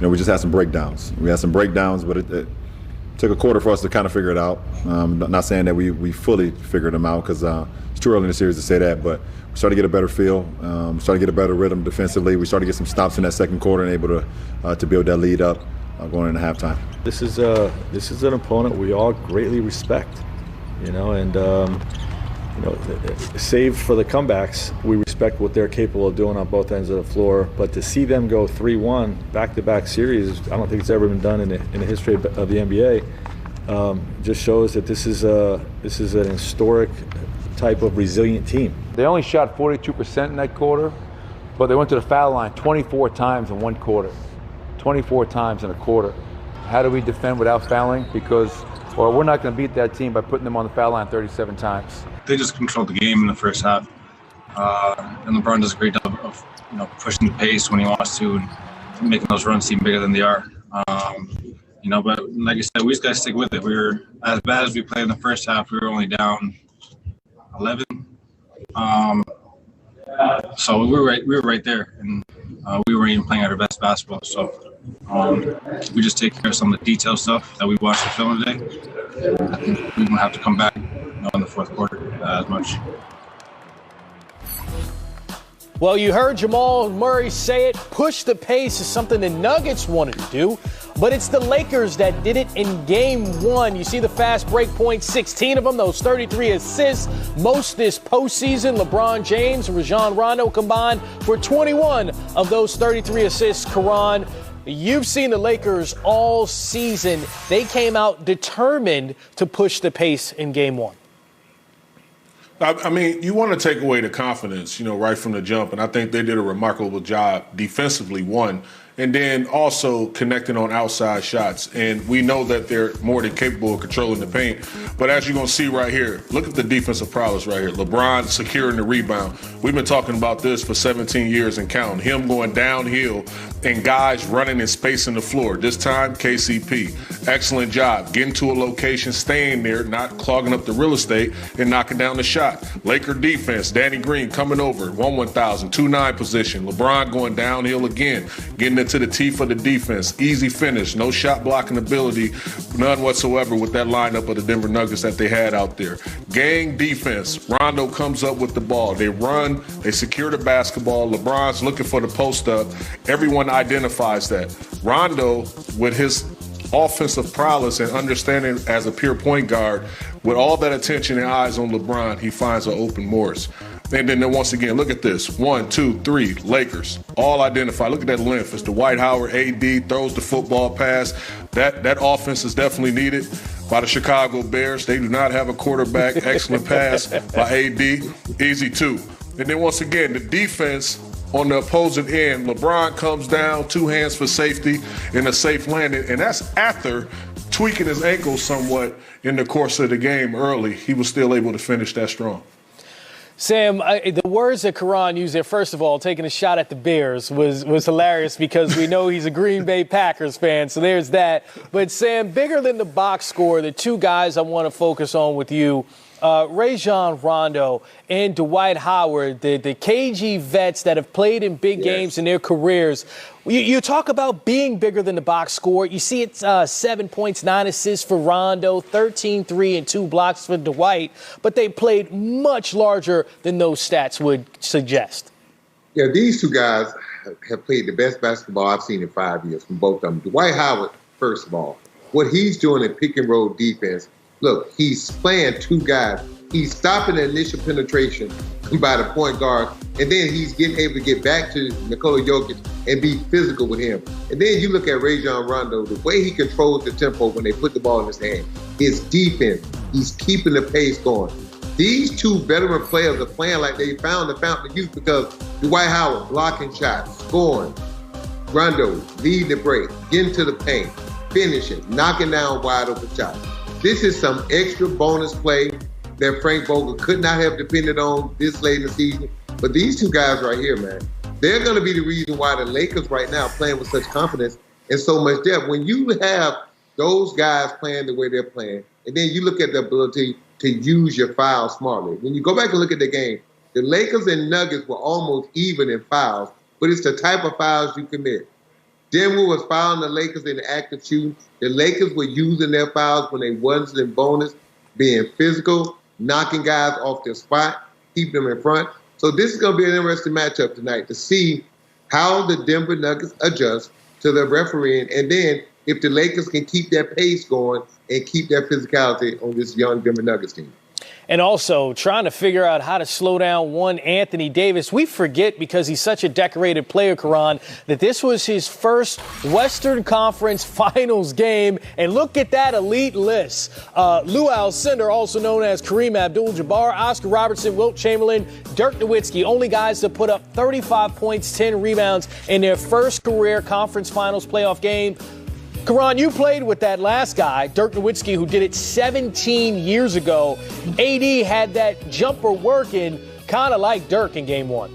we just had some breakdowns. We had some breakdowns, but it took a quarter for us to kind of figure it out. Not saying that we fully figured them out because it's too early in the series to say that, but we started to get a better feel, started to get a better rhythm defensively. We started to get some stops in that second quarter and able to build that lead up going into halftime. This is an opponent we all greatly respect, and save for the comebacks, we respect what they're capable of doing on both ends of the floor. But to see them go 3-1 back-to-back series, I don't think it's ever been done in the history of the NBA. Just shows that this is an historic type of resilient team. They only shot 42% in that quarter, but they went to the foul line 24 times in one quarter, 24 times in a quarter. How do we defend without fouling? Because we're not going to beat that team by putting them on the foul line 37 times. They just controlled the game in the first half, and LeBron does a great job of pushing the pace when he wants to and making those runs seem bigger than they are. But like I said, we just got to stick with it. We were as bad as we played in the first half. We were only down 11, so we were right there, and we weren't even playing at our best basketball. So we just take care of some of the detail stuff that we watched the film today. I think we won't have to come back in the fourth quarter as much. Well, you heard Jamal Murray say it. Push the pace is something the Nuggets wanted to do, but it's the Lakers that did it in Game 1. You see the fast break points, 16 of them, those 33 assists, most this postseason. LeBron James and Rajon Rondo combined for 21 of those 33 assists. Karan, you've seen the Lakers all season. They came out determined to push the pace in Game 1. I mean, you want to take away the confidence, right from the jump. And I think they did a remarkable job defensively, one, and then also connecting on outside shots. And we know that they're more than capable of controlling the paint. But as you're going to see right here, look at the defensive prowess right here. LeBron securing the rebound. We've been talking about this for 17 years and counting. Him going downhill and guys running and spacing the floor. This time, KCP. Excellent job. Getting to a location, staying there, not clogging up the real estate, and knocking down the shot. Laker defense, Danny Green coming over, 1-1000, 2-9 position. LeBron going downhill again, getting it to the teeth of the defense. Easy finish, no shot blocking ability, none whatsoever with that lineup of the Denver Nuggets that they had out there. Gang defense, Rondo comes up with the ball. They run, they secure the basketball. LeBron's looking for the post up. Everyone identifies that. Rondo, with his offensive prowess and understanding as a pure point guard, with all that attention and eyes on LeBron, he finds an open Morris. And then once again, look at this. 1, 2, 3, Lakers. All identified. Look at that length. It's the Dwight Howard AD, throws the football pass. That offense is definitely needed by the Chicago Bears. They do not have a quarterback. Excellent pass by AD. Easy two. And then once again, the defense on the opposing end, LeBron comes down, 2 hands for safety and a safe landing. And that's after tweaking his ankle somewhat in the course of the game early. He was still able to finish that strong. Sam, the words that Karan used there, first of all, taking a shot at the Bears was hilarious because we know he's a Green Bay Packers fan, so there's that. But, Sam, bigger than the box score, the two guys I want to focus on with you, Rajon Rondo and Dwight Howard, the KG vets that have played in big games in their careers. You talk about being bigger than the box score. You see it's 7 points, 9 assists for Rondo, 13, 3, and 2 blocks for Dwight, but they played much larger than those stats would suggest. Yeah, these two guys have played the best basketball I've seen in 5 years from both of them. Dwight Howard, first of all, what he's doing in pick and roll defense, look, he's playing two guys. He's stopping the initial penetration by the point guard, and then he's able to get back to Nikola Jokic and be physical with him. And then you look at Rajon Rondo, the way he controls the tempo when they put the ball in his hand. His defense, he's keeping the pace going. These two veteran players are playing like they found the fountain of youth because Dwight Howard blocking shots, scoring. Rondo leading the break, getting to the paint, finishing, knocking down wide open shots. This is some extra bonus play that Frank Vogel could not have depended on this late in the season. But these two guys right here, man, they're going to be the reason why the Lakers right now are playing with such confidence and so much depth. When you have those guys playing the way they're playing, and then you look at the ability to use your fouls smartly. When you go back and look at the game, the Lakers and Nuggets were almost even in fouls, but it's the type of fouls you commit. Denver was fouling the Lakers in the act of shooting. The Lakers were using their fouls when they wasn't in bonus, being physical, knocking guys off their spot, keeping them in front. So this is going to be an interesting matchup tonight to see how the Denver Nuggets adjust to the refereeing, and then if the Lakers can keep their pace going and keep their physicality on this young Denver Nuggets team. And also trying to figure out how to slow down one Anthony Davis. We forget, because he's such a decorated player, Karan, that this was his first Western Conference Finals game. And look at that elite list. Lou Alcindor, also known as Kareem Abdul-Jabbar, Oscar Robertson, Wilt Chamberlain, Dirk Nowitzki, only guys to put up 35 points, 10 rebounds in their first career Conference Finals playoff game. Karan, you played with that last guy, Dirk Nowitzki, who did it 17 years ago. AD had that jumper working, kind of like Dirk in Game 1.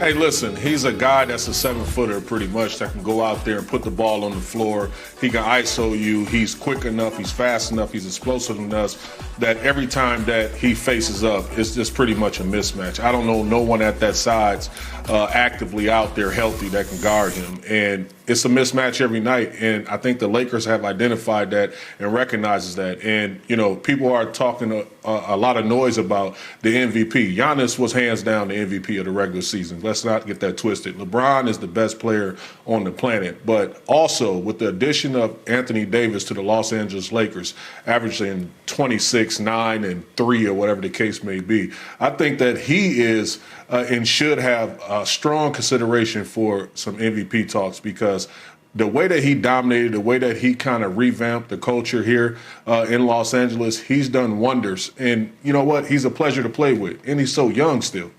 Hey, listen, he's a guy that's a 7-footer pretty much that can go out there and put the ball on the floor. He can ISO you. He's quick enough. He's fast enough. He's explosive enough that every time that he faces up, it's just pretty much a mismatch. I don't know no one at that side's actively out there healthy that can guard him. And it's a mismatch every night. And I think the Lakers have identified that and recognizes that. And, you know, people are talking a lot of noise about the MVP. Giannis was hands down the MVP of the regular season. Let's not get that twisted. LeBron is the best player on the planet. But also, with the addition of Anthony Davis to the Los Angeles Lakers, averaging 26, 9, and 3, or whatever the case may be, I think that he is and should have strong consideration for some MVP talks, because the way that he dominated, the way that he kind of revamped the culture here in Los Angeles, he's done wonders. And you know what? He's a pleasure to play with, and he's so young still.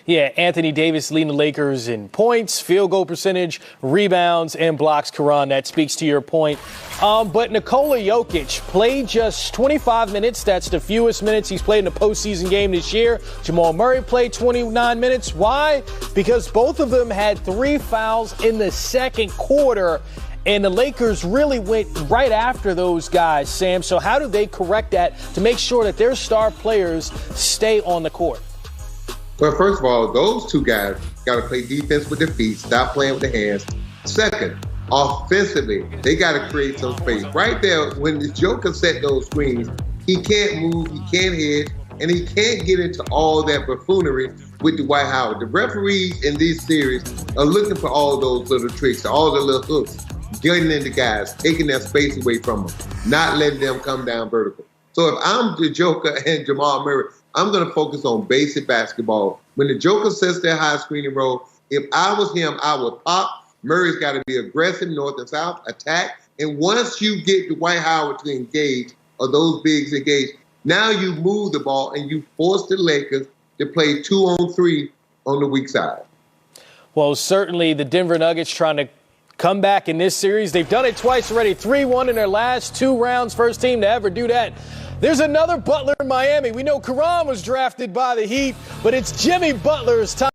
Yeah, Anthony Davis leading the Lakers in points, field goal percentage, rebounds, and blocks. Karan, that speaks to your point. But Nikola Jokic played just 25 minutes. That's the fewest minutes he's played in a postseason game this year. Jamal Murray played 29 minutes. Why? Because both of them had 3 fouls in the second quarter. And the Lakers really went right after those guys, Sam. So how do they correct that to make sure that their star players stay on the court? Well, first of all, those two guys got to play defense with their feet, stop playing with their hands. Second, offensively, they got to create some space. Right there, when the Joker set those screens, he can't move, he can't hit, and he can't get into all that buffoonery with Dwight Howard. The referees in this series are looking for all those little tricks, all the little hooks, getting into guys, taking their space away from them, not letting them come down vertical. So if I'm the Joker and Jamal Murray, I'm going to focus on basic basketball. When the Joker sets their high screening roll, if I was him, I would pop. Murray's got to be aggressive, north and south, attack. And once you get Dwight Howard to engage, or those bigs engage, now you move the ball and you force the Lakers to play 2-on-3 on the weak side. Well, certainly the Denver Nuggets trying to come back in this series. They've done it twice already, 3-1 in their last 2 rounds. First team to ever do that. There's another Butler in Miami. We know Karan was drafted by the Heat, but it's Jimmy Butler's time.